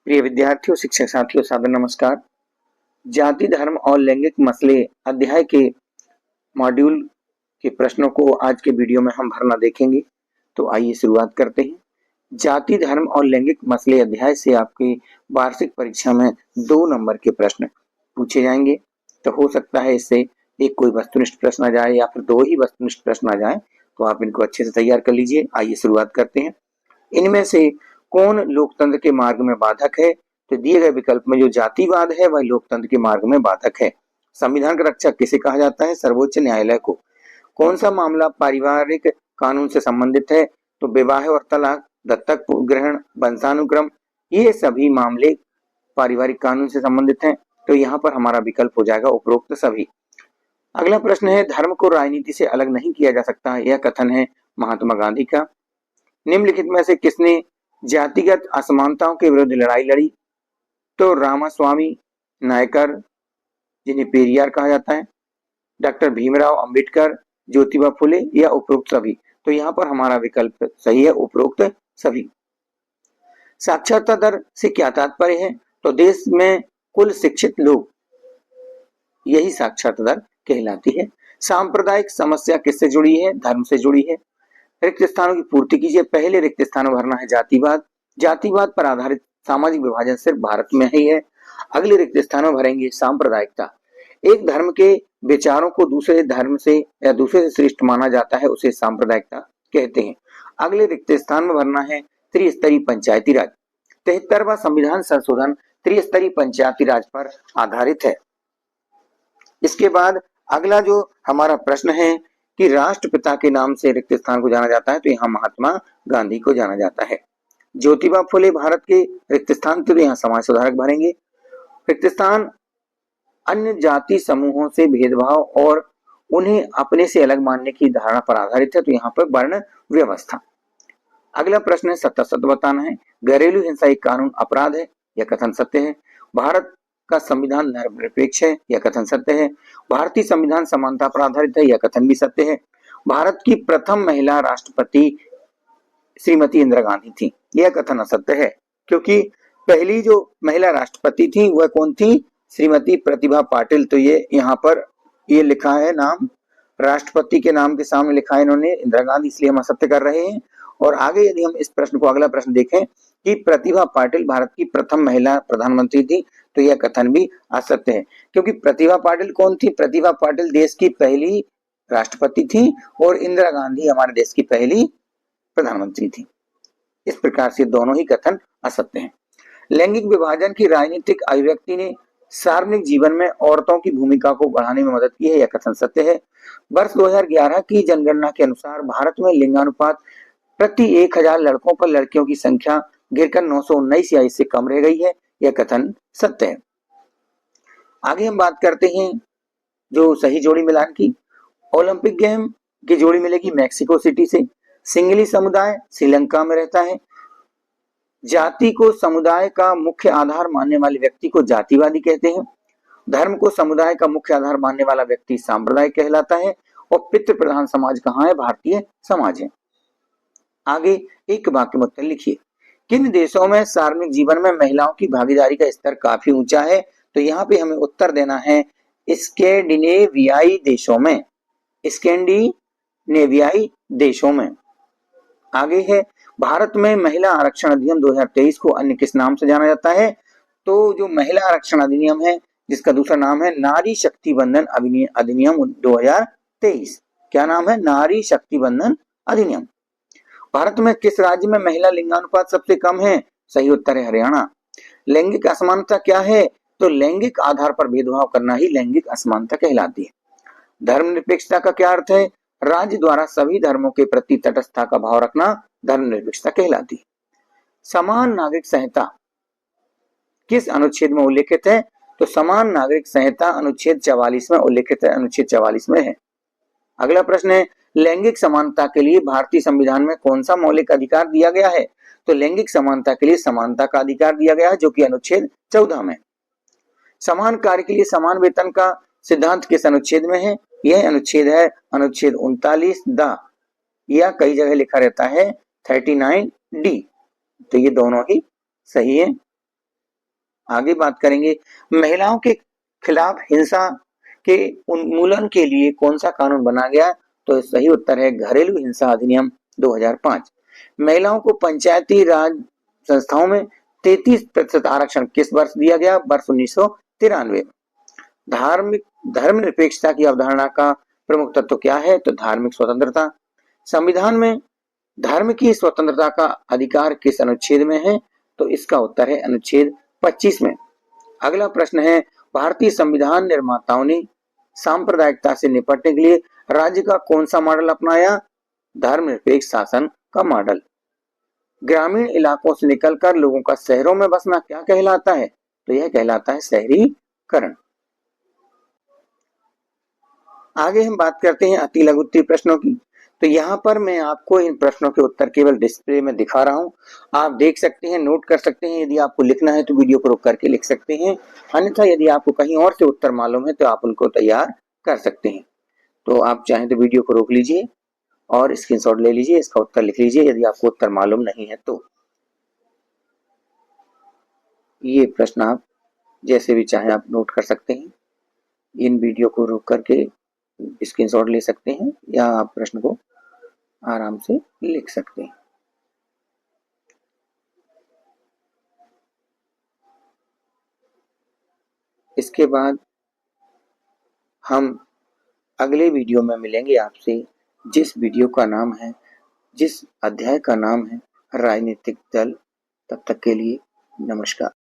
प्रिय विद्यार्थियों, शिक्षक साथियों, सादर नमस्कार। जाति, धर्म और लैंगिक मसले अध्याय के मॉड्यूल के प्रश्नों को आज के वीडियो में हम भरना देखेंगे। तो आइए शुरुआत करते हैं। जाति, धर्म और लैंगिक मसले अध्याय से आपकी वार्षिक परीक्षा में 2 नंबर के प्रश्न पूछे जाएंगे। तो हो सकता है इससे एक कोई वस्तुनिष्ठ प्रश्न आ जाए या फिर 2 ही वस्तुनिष्ठ प्रश्न आ जाए, तो आप इनको अच्छे से तैयार कर लीजिए। आइए शुरुआत करते हैं। इनमें से कौन लोकतंत्र के मार्ग में बाधक है? तो दिए गए विकल्प में जो जातिवाद है वह लोकतंत्र के मार्ग में बाधक है। संविधान का रक्षक किसे कहा जाता है? सर्वोच्च न्यायालय को। कौन सा मामला पारिवारिक कानून से संबंधित है? तो विवाह और तलाक, दत्तक ग्रहण, वंशानुक्रम, ये सभी मामले पारिवारिक कानून से संबंधित हैं। तो यहाँ पर हमारा विकल्प हो जाएगा उपरोक्त सभी। अगला प्रश्न है, धर्म को राजनीति से अलग नहीं किया जा सकता, यह कथन है महात्मा गांधी का। निम्नलिखित में से किसने जातिगत असमानताओं के विरुद्ध लड़ाई लड़ी? तो रामास्वामी नायकर, जिन्हें पेरियार कहा जाता है, डॉक्टर भीमराव अंबेडकर, ज्योतिबा फुले या उपरोक्त सभी। तो यहाँ पर हमारा विकल्प सही है, उपरोक्त सभी। साक्षरता दर से क्या तात्पर्य है? तो देश में कुल शिक्षित लोग, यही साक्षरता दर कहलाती है। सांप्रदायिक समस्या किससे जुड़ी है? धर्म से जुड़ी है। रिक्त स्थानों की पूर्ति कीजिए। पहले रिक्त स्थान भरना है जातिवाद। जातिवाद पर आधारित सामाजिक विभाजन सिर्फ भारत में ही है। अगले रिक्त स्थानों भरेंगे सांप्रदायिकता। एक धर्म के विचारों को दूसरे धर्म से या दूसरे से श्रेष्ठ माना जाता है, उसे सांप्रदायिकता कहते हैं। अगले रिक्त स्थान में भरना है त्रिस्तरीय पंचायती राज। 73वां संविधान संशोधन त्रिस्तरीय पंचायती राज पर आधारित है। इसके बाद अगला जो हमारा प्रश्न है कि राष्ट्रपिता के नाम से रिक्त स्थान को जाना जाता है, तो यहाँ महात्मा गांधी को जाना जाता है। ज्योतिबा फुले भारत के रिक्त स्थान, तो यहाँ समाज सुधारक भरेंगे। रिक्त स्थान अन्य जाति समूहों से भेदभाव और उन्हें अपने से अलग मानने की धारणा पर आधारित है, तो यहाँ पर वर्ण व्यवस्था। अगला प्रश्न है, सत्य सत्य बताना है। घरेलू हिंसा एक कानून अपराध है, यह कथन सत्य है। भारत का संविधान धर्मनिरपेक्ष है, यह कथन सत्य है। भारतीय संविधान समानता पर आधारित है, यह कथन भी सत्य है। भारत की प्रथम महिला राष्ट्रपति श्रीमती इंदिरा गांधी थी, यह कथन असत्य है, क्योंकि पहली जो महिला राष्ट्रपति थी वह कौन थी? श्रीमती प्रतिभा पाटिल। तो ये यहाँ पर ये लिखा है नाम, राष्ट्रपति के नाम के सामने लिखा है इन्होंने इंदिरा गांधी, इसलिए हम असत्य कर रहे हैं। और आगे यदि हम इस प्रश्न को अगला प्रश्न देखें कि प्रतिभा पाटिल भारत की प्रथम महिला प्रधानमंत्री थी, तो यह कथन भी असत्य है, क्योंकि प्रतिभा पाटिल कौन थी? प्रतिभा पाटिल देश की पहली राष्ट्रपति थी और इंदिरा गांधी हमारे देश की पहली प्रधानमंत्री थी। इस प्रकार से दोनों ही कथन असत्य हैं। लैंगिक विभाजन की राजनीतिक अभिव्यक्ति ने सार्वजनिक जीवन में औरतों की भूमिका को बढ़ाने में मदद की है, यह कथन सत्य है। वर्ष 2011 की जनगणना के अनुसार भारत में लिंगानुपात प्रति 1000 लड़कों पर लड़कियों की संख्या गिरकर 919 या इससे कम रह गई है, यह कथन सत्य है। आगे हम बात करते हैं जो सही जोड़ी मिलान की। ओलंपिक गेम की जोड़ी मिलेगी मैक्सिको सिटी से। सिंगली समुदाय श्रीलंका में रहता है। जाति को समुदाय का मुख्य आधार मानने वाले व्यक्ति को जातिवादी कहते हैं। धर्म को समुदाय का मुख्य आधार मानने वाला व्यक्ति सांप्रदायिक कहलाता है। और पितृ प्रधान समाज कहाँ है? भारतीय समाज है। आगे एक वाक्य में उत्तर लिखिए। किन देशों में सार्वजनिक जीवन में महिलाओं की भागीदारी का स्तर काफी ऊंचा है? तो यहाँ पे हमें उत्तर देना है स्कैंडिनेवियाई देशों में। स्कैंडिनेवियाई देशों में। आगे है, भारत में महिला आरक्षण अधिनियम 2023 को अन्य किस नाम से जाना जाता है? तो जो महिला आरक्षण अधिनियम है, जिसका दूसरा नाम है नारी शक्ति बंधन अधिनियम 2023। क्या नाम है? नारी शक्ति बंधन अधिनियम। भारत में किस राज्य में महिला लिंगानुपात सबसे कम है? सही उत्तर है हरियाणा। लैंगिक असमानता क्या है? तो लैंगिक आधार पर भेदभाव करना ही लैंगिक असमानता कहलाती है। धर्मनिरपेक्षता का क्या अर्थ है? राज्य द्वारा सभी धर्मों के प्रति तटस्थता का भाव रखना धर्मनिरपेक्षता कहलाती है। समान नागरिक संहिता किस अनुच्छेद में उल्लेखित है? तो समान नागरिक संहिता अनुच्छेद 44 में उल्लेखित है, अनुच्छेद 44 में है। अगला प्रश्न है, लैंगिक समानता के लिए भारतीय संविधान में कौन सा मौलिक अधिकार दिया गया है? तो लैंगिक समानता के लिए समानता का अधिकार दिया गया है, जो कि अनुच्छेद 14 में। समान कार्य के लिए समान वेतन का सिद्धांत किस अनुच्छेद में है? यह अनुच्छेद है अनुच्छेद 39 द, या कई जगह लिखा रहता है 39D। तो ये दोनों ही सही है। आगे बात करेंगे महिलाओं के खिलाफ हिंसा के उन्मूलन के लिए कौन सा कानून बना गया, तो सही उत्तर है घरेलू हिंसा अधिनियम 2005। महिलाओं को पंचायती राज संस्थाओं में 33% आरक्षण किस वर्ष दिया गया, वर्ष 1993। धार्मिक धर्मनिरपेक्षता की अवधारणा का प्रमुख तत्व क्या है, तो धार्मिक स्वतंत्रता। संविधान में धर्म की स्वतंत्रता का अधिकार किस अनुच्छेद में है, तो इसका उत्तर है अनुच्छेद 25 में। अगला प्रश्न है भारतीय संविधान निर्माताओं ने सांप्रदायिकता से निपटने के लिए राज्य का कौन सा मॉडल अपनाया, धर्मनिरपेक्ष शासन का मॉडल। ग्रामीण इलाकों से निकलकर लोगों का शहरों में बसना क्या कहलाता है, तो यह कहलाता है शहरीकरण। आगे हम बात करते हैं अति लघु उत्तरीय प्रश्नों की। तो यहाँ पर मैं आपको इन प्रश्नों के उत्तर केवल डिस्प्ले में दिखा रहा हूँ, आप देख सकते हैं, नोट कर सकते हैं। यदि आपको लिखना है तो वीडियो को रोक करके लिख सकते हैं, अन्यथा यदि आपको कहीं और से उत्तर मालूम है तो आप उनको तैयार कर सकते हैं। तो आप चाहें तो वीडियो को रोक लीजिए और स्क्रीनशॉट ले लीजिए, इसका उत्तर लिख लीजिए यदि आपको उत्तर मालूम नहीं है तो। ये प्रश्न आप जैसे भी चाहें आप नोट कर सकते हैं, इन वीडियो को रोक करके स्क्रीनशॉट ले सकते हैं या आप प्रश्न को आराम से लिख सकते हैं। इसके बाद हम अगले वीडियो में मिलेंगे आपसे, जिस वीडियो का नाम है, जिस अध्याय का नाम है राजनीतिक दल। तब तक के लिए नमस्कार।